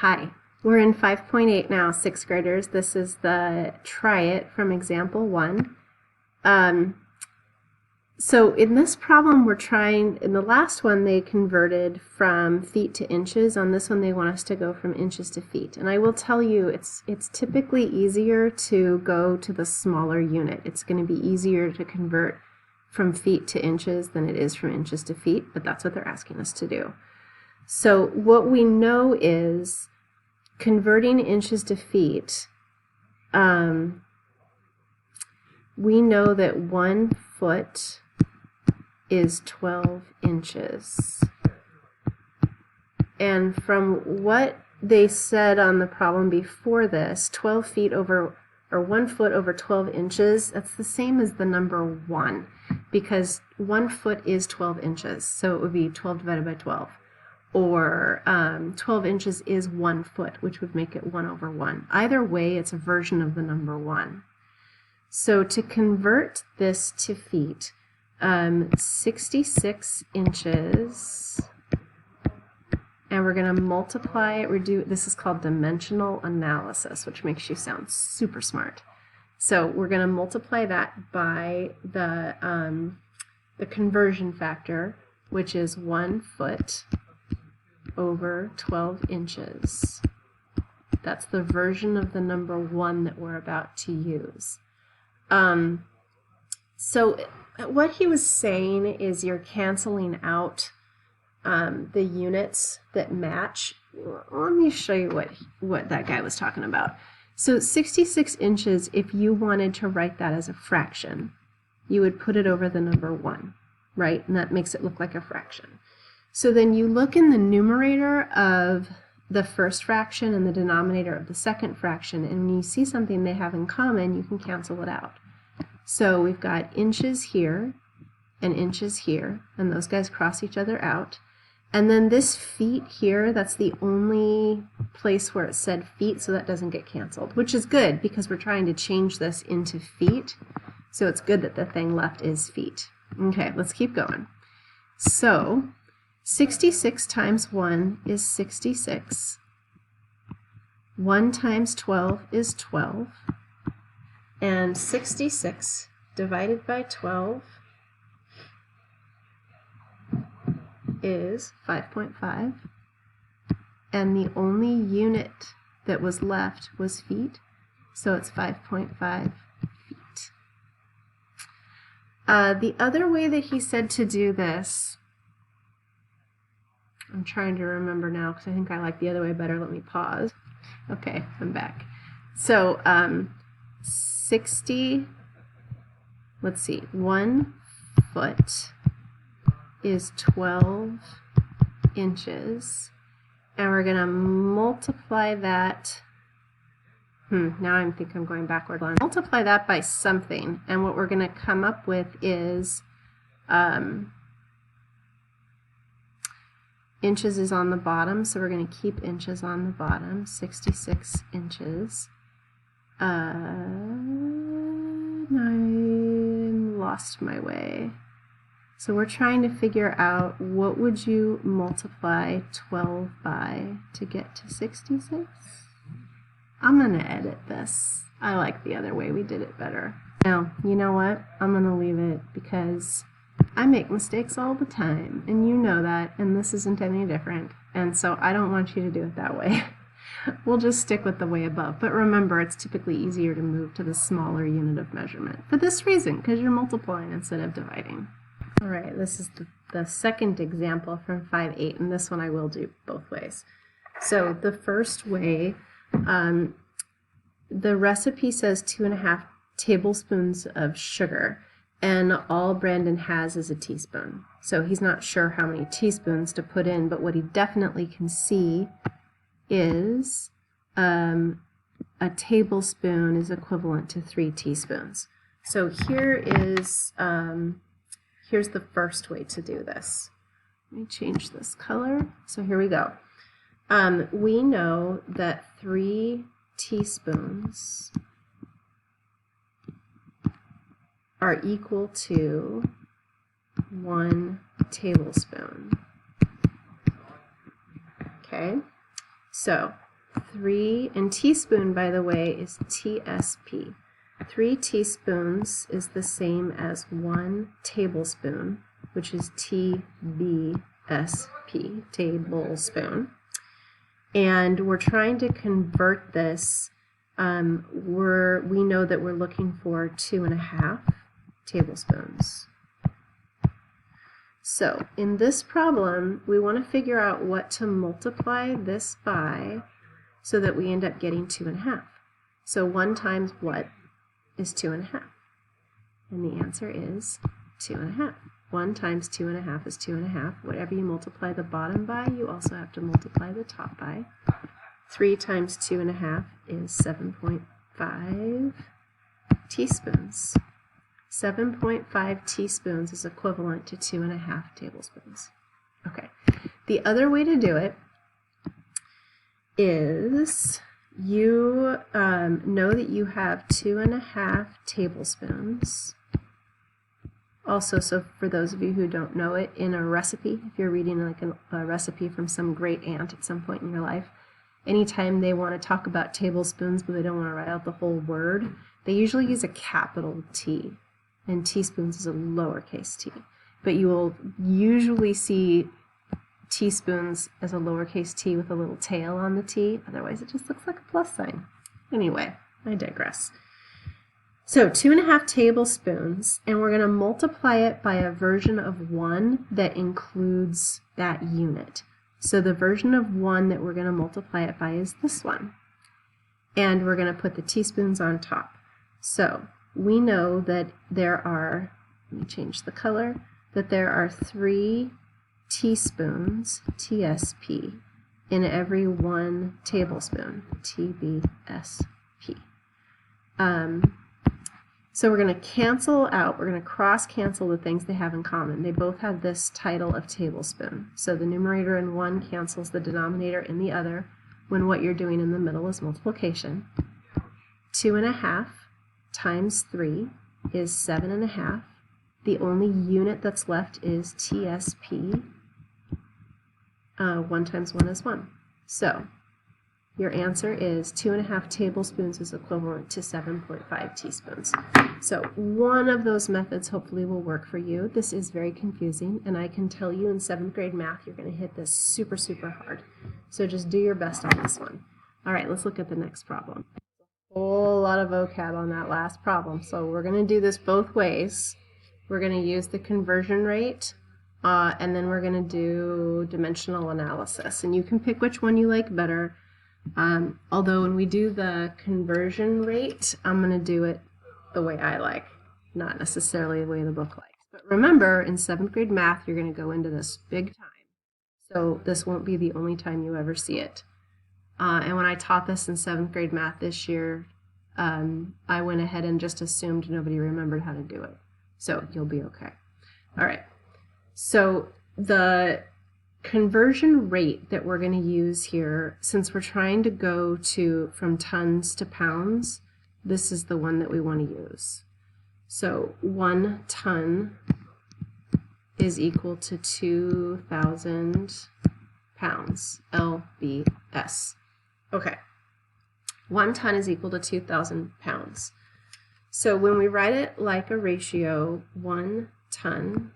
Hi, we're in 5.8 now, 6th graders. This is the try it from example 1. So in this problem we're trying, in the last one they converted from feet to inches. On this one they want us to go from inches to feet. And I will tell you it's typically easier to go to the smaller unit. It's going to be easier to convert from feet to inches than it is from inches to feet, but that's what they're asking us to do. So what we know is converting inches to feet, we know that 1 foot is 12 inches. And from what they said on the problem before this, 12 feet over, or 1 foot over 12 inches, that's the same as the number 1, because 1 foot is 12 inches, so it would be 12 divided by 12. Or 12 inches is 1 foot, which would make it 1 over 1. Either way, it's a version of the number 1. So to convert this to feet, 66 inches, and we're going to multiply it. This is called dimensional analysis, which makes you sound super smart. So we're going to multiply that by the conversion factor, which is 1 foot over 12 inches. That's the version of the number 1 that we're about to use. So what he was saying is you're canceling out the units that match. Let me show you what that guy was talking about. So 66 inches, if you wanted to write that as a fraction, you would put it over the number 1, right? And that makes it look like a fraction. So then you look in the numerator of the first fraction and the denominator of the second fraction, and when you see something they have in common, you can cancel it out. So we've got inches here and inches here, and those guys cross each other out. And then this feet here, that's the only place where it said feet, so that doesn't get canceled, which is good because we're trying to change this into feet. So it's good that the thing left is feet. Okay, let's keep going. So 66 times 1 is 66. 1 times 12 is 12. And 66 divided by 12 is 5.5. And the only unit that was left was feet, so it's 5.5 feet. The other way that he said to do this, I'm trying to remember now because I think I like the other way better. Let me pause. Okay, I'm back. So let's see, 1 foot is 12 inches, and we're going to multiply that. Now I think I'm going backward. Multiply that by something, and what we're going to come up with is inches is on the bottom, so we're going to keep inches on the bottom. 66 inches. I lost my way. So we're trying to figure out what would you multiply 12 by to get to 66? I'm going to edit this. I like the other way we did it better. Now, you know what? I'm going to leave it because I make mistakes all the time, and you know that, and this isn't any different, and so I don't want you to do it that way. We'll just stick with the way above, but remember it's typically easier to move to the smaller unit of measurement for this reason, because you're multiplying instead of dividing. All right, this is the second example from 5.8, and this one I will do both ways. So the first way, the recipe says 2.5 tablespoons of sugar, and all Brandon has is a teaspoon. So he's not sure how many teaspoons to put in, but what he definitely can see is a tablespoon is equivalent to 3 teaspoons. So here is, here's the first way to do this. Let me change this color. So here we go. We know that 3 teaspoons are equal to 1 tablespoon. Okay, so 3, and teaspoon, by the way, is TSP. 3 teaspoons is the same as 1 tablespoon, which is TBSP, tablespoon. And we're trying to convert this. We know that we're looking for 2.5 tablespoons. So in this problem, we want to figure out what to multiply this by so that we end up getting 2.5. So 1 times what is 2.5? And the answer is 2.5. 1 times 2.5 is 2.5. Whatever you multiply the bottom by, you also have to multiply the top by. 3 times 2.5 is 7.5 teaspoons. 7.5 teaspoons is equivalent to 2.5 tablespoons. Okay. The other way to do it is you know that you have 2.5 tablespoons. Also, so for those of you who don't know it, in a recipe, if you're reading like a recipe from some great aunt at some point in your life, anytime they want to talk about tablespoons but they don't want to write out the whole word, they usually use a capital T, and teaspoons is a lowercase t. But you will usually see teaspoons as a lowercase t with a little tail on the T, otherwise it just looks like a plus sign. Anyway, I digress. So 2.5 tablespoons, and we're going to multiply it by a version of 1 that includes that unit. So the version of 1 that we're going to multiply it by is this one. And we're going to put the teaspoons on top. So we know that there are, let me change the color, that there are 3 teaspoons, TSP, in every 1 tablespoon, TBSP. So we're going to cancel out, we're going to cross-cancel the things they have in common. They both have this title of tablespoon. So the numerator in one cancels the denominator in the other when what you're doing in the middle is multiplication. 2.5 times 3 is 7.5. The only unit that's left is TSP. 1 times 1 is 1. So your answer is 2.5 tablespoons is equivalent to 7.5 teaspoons. So one of those methods hopefully will work for you. This is very confusing, and I can tell you in 7th grade math you're going to hit this super, super hard. So just do your best on this one. All right, let's look at the next problem. A whole lot of vocab on that last problem. So we're going to do this both ways. We're going to use the conversion rate, and then we're going to do dimensional analysis. And you can pick which one you like better. Although when we do the conversion rate, I'm going to do it the way I like, not necessarily the way the book likes. But remember, in 7th grade math, you're going to go into this big time. So this won't be the only time you ever see it. And when I taught this in 7th grade math this year, I went ahead and just assumed nobody remembered how to do it. So you'll be okay. All right. So the conversion rate that we're going to use here, since we're trying to go from tons to pounds, this is the one that we want to use. So 1 ton is equal to 2,000 pounds, LBS. Okay, 1 ton is equal to 2,000 pounds. So when we write it like a ratio, 1 ton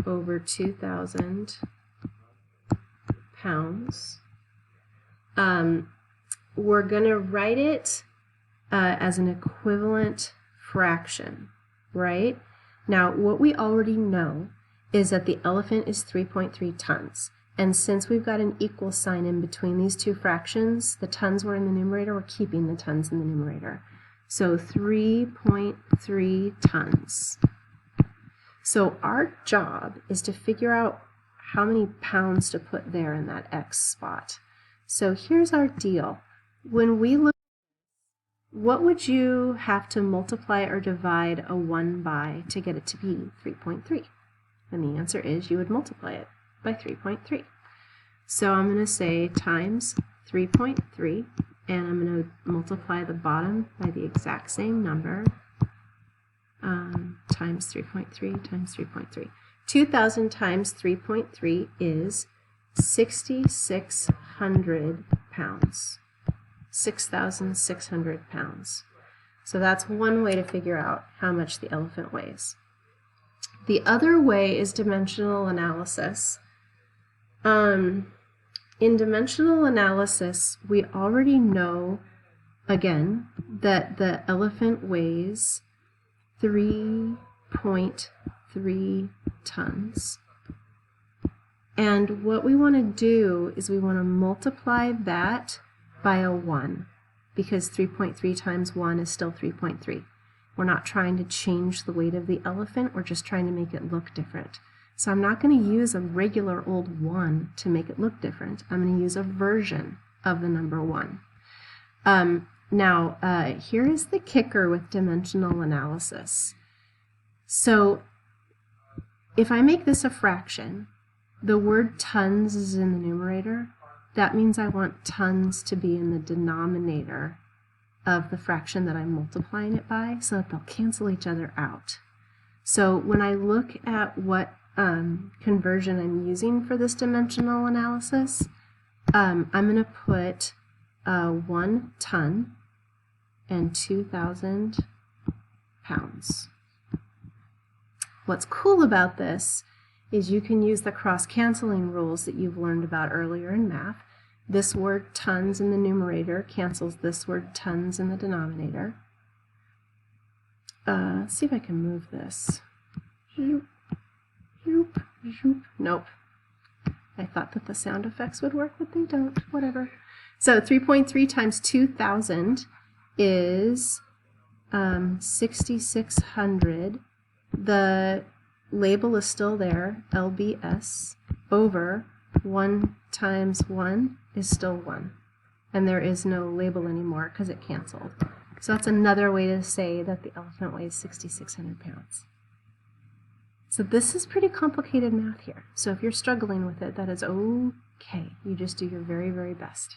over 2,000 pounds, we're going to write it as an equivalent fraction, right? Now, what we already know is that the elephant is 3.3 tons. And since we've got an equal sign in between these two fractions, the tons were in the numerator, we're keeping the tons in the numerator. So 3.3 tons. So our job is to figure out how many pounds to put there in that X spot. So here's our deal. When we look, what would you have to multiply or divide a 1 by to get it to be 3.3? And the answer is you would multiply it by 3.3. So I'm going to say times 3.3, and I'm going to multiply the bottom by the exact same number, times 3.3 times 3.3. 2,000 times 3.3 is 6,600 pounds. 6,600 pounds. So that's one way to figure out how much the elephant weighs. The other way is dimensional analysis. In dimensional analysis, we already know, again, that the elephant weighs 3.3 tons. And what we want to do is we want to multiply that by a 1, because 3.3 times 1 is still 3.3. We're not trying to change the weight of the elephant, we're just trying to make it look different. So I'm not going to use a regular old 1 to make it look different. I'm going to use a version of the number 1. Now, here is the kicker with dimensional analysis. So if I make this a fraction, the word tons is in the numerator. That means I want tons to be in the denominator of the fraction that I'm multiplying it by, so that they'll cancel each other out. So when I look at what conversion I'm using for this dimensional analysis, I'm going to put 1 ton and 2,000 pounds. What's cool about this is you can use the cross-canceling rules that you've learned about earlier in math. This word tons in the numerator cancels this word tons in the denominator. Let's see if I can move this. Zoop, zoop, zoop. Nope. I thought that the sound effects would work, but they don't. Whatever. So 3.3 times 2,000 is 6,600. The label is still there, LBS, over 1 times 1 is still 1. And there is no label anymore because it canceled. So that's another way to say that the elephant weighs 6,600 pounds. So this is pretty complicated math here. So if you're struggling with it, that is okay. You just do your very, very best.